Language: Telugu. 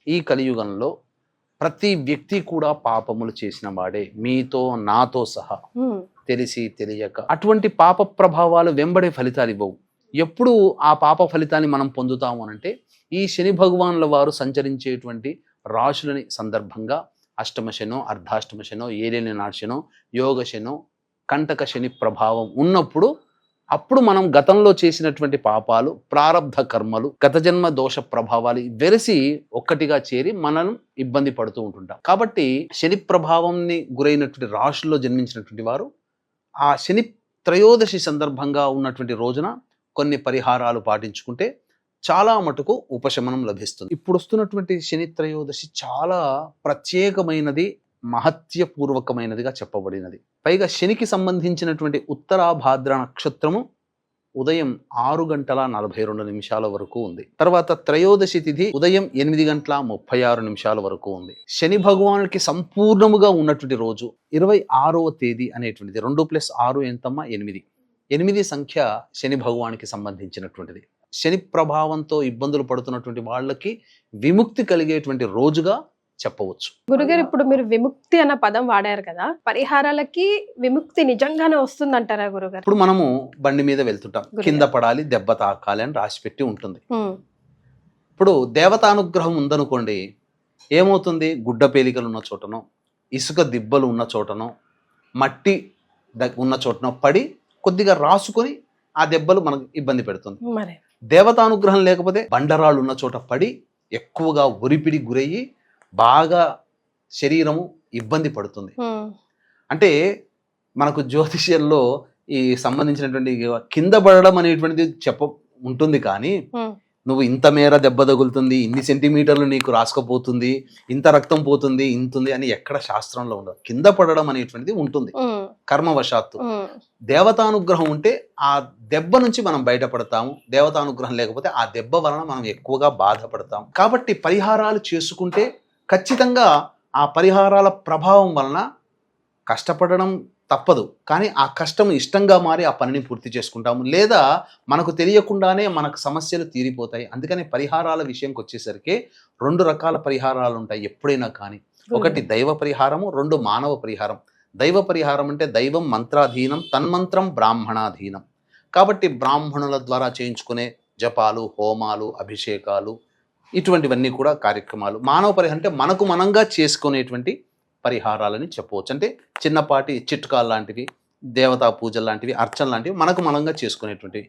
ఈ కలియుగంలో ప్రతి వ్యక్తి కూడా పాపములు చేసిన వాడే, మీతో నాతో సహా, హ్మ్. తెలిసి తెలియక. అటువంటి పాప ప్రభావాలు వెంబడే ఫలితాలు ఇవ్వవు. ఎప్పుడు ఆ పాప ఫలితాన్ని మనం పొందుతాము అనంటే ఈ శని భగవానుల వారు సంచరించేటువంటి రాశులని సందర్భంగా అష్టమ శనో, అర్ధాష్టమ శనో, ఏలిన నాటి శనో, యోగ శనో, కంటక శని ప్రభావం ఉన్నప్పుడు అప్పుడు మనం గతంలో చేసినటువంటి పాపాలు, ప్రారబ్ధ కర్మలు, గత జన్మ దోష ప్రభావాలు వెరసి ఒక్కటిగా చేరి మనం ఇబ్బంది పడుతూ ఉంటుంటాం. కాబట్టి శని ప్రభావంని గురైనటువంటి రాశుల్లో జన్మించినటువంటి వారు ఆ శని త్రయోదశి సందర్భంగా ఉన్నటువంటి రోజున కొన్ని పరిహారాలు పాటించుకుంటే చాలా మటుకు ఉపశమనం లభిస్తుంది. ఇప్పుడు వస్తున్నటువంటి శని త్రయోదశి చాలా ప్రత్యేకమైనది, మహత్యపూర్వకమైనదిగా చెప్పబడినది. పైగా శనికి సంబంధించినటువంటి ఉత్తరాభాద్ర నక్షత్రము ఉదయం 6:42 వరకు ఉంది. తర్వాత త్రయోదశి తిథి ఉదయం 8:36 వరకు ఉంది. శని భగవానుడికి సంపూర్ణముగా ఉన్నటువంటి రోజు 26వ తేదీ అనేటువంటిది. 2+6 ఎంతమ్మా? 8. 8 సంఖ్య శని భగవానికి సంబంధించినటువంటిది. శని ప్రభావంతో ఇబ్బందులు పడుతున్నటువంటి వాళ్ళకి విముక్తి కలిగేటువంటి రోజుగా చెప్పవచ్చు. గురుగారు, ఇప్పుడు మీరు విముక్తి అన్న పదం వాడారు కదా, పరిహారాలకి విముక్తి నిజంగానే వస్తుందంటారా గురుగారు? ఇప్పుడు మనము బండి మీద వెళ్తుంటాం, కింద పడాలి, దెబ్బ తాకాలి అని రాసి పెట్టి ఉంటుంది. ఇప్పుడు దేవతానుగ్రహం ఉందనుకోండి, ఏమవుతుంది? గుడ్డ పేలికలు ఉన్న చోటనో, ఇసుక దిబ్బలు ఉన్న చోటనో, మట్టి ఉన్న చోటనో పడి కొద్దిగా రాసుకొని ఆ దెబ్బలు మనకు ఇబ్బంది పెడుతుంది. దేవతానుగ్రహం లేకపోతే బండరాళ్ళు ఉన్న చోట పడి ఎక్కువగా ఒరిపిడి గురయ్యి బాగా శరీరము ఇబ్బంది పడుతుంది. అంటే మనకు జ్యోతిష్యంలో ఈ సంబంధించినటువంటి కింద పడడం అనేటువంటిది ఉంటుంది, కానీ నువ్వు ఇంత మేర దెబ్బ తగులుతుంది, ఇన్ని సెంటీమీటర్లు నీకు రాసుకపోతుంది, ఇంత రక్తం పోతుంది, ఇంతుంది అని ఎక్కడ శాస్త్రంలో ఉండదు. కింద పడడం అనేటువంటిది ఉంటుంది కర్మవశాత్తు. దేవతానుగ్రహం ఉంటే ఆ దెబ్బ నుంచి మనం బయటపడతాము. దేవతానుగ్రహం లేకపోతే ఆ దెబ్బ వలన మనం ఎక్కువగా బాధపడతాం. కాబట్టి పరిహారాలు చేసుకుంటే ఖచ్చితంగా ఆ పరిహారాల ప్రభావం వలన కష్టపడడం తప్పదు, కానీ ఆ కష్టం ఇష్టంగా మారి ఆ పనిని పూర్తి చేసుకుంటాము, లేదా మనకు తెలియకుండానే మనకు సమస్యలు తీరిపోతాయి. అందుకని పరిహారాల విషయంకి వచ్చేసరికి 2 రకాల పరిహారాలు ఉంటాయి ఎప్పుడైనా కానీ. ఒకటి దైవ పరిహారము, 2 మానవ పరిహారం. దైవ పరిహారం అంటే దైవం మంత్రాధీనం, తన్మంత్రం బ్రాహ్మణాధీనం. కాబట్టి బ్రాహ్మణుల ద్వారా చేయించుకునే జపాలు, హోమాలు, అభిషేకాలు, ఇటువంటివన్నీ కూడా కార్యక్రమాలు. మానవ పరిహారం అంటే మనకు మనంగా చేసుకునేటువంటి పరిహారాలని చెప్పవచ్చు. అంటే చిన్నపాటి చిట్కాలు లాంటివి, దేవతా పూజలు లాంటివి, అర్చన లాంటివి మనకు మనంగా చేసుకునేటువంటివి.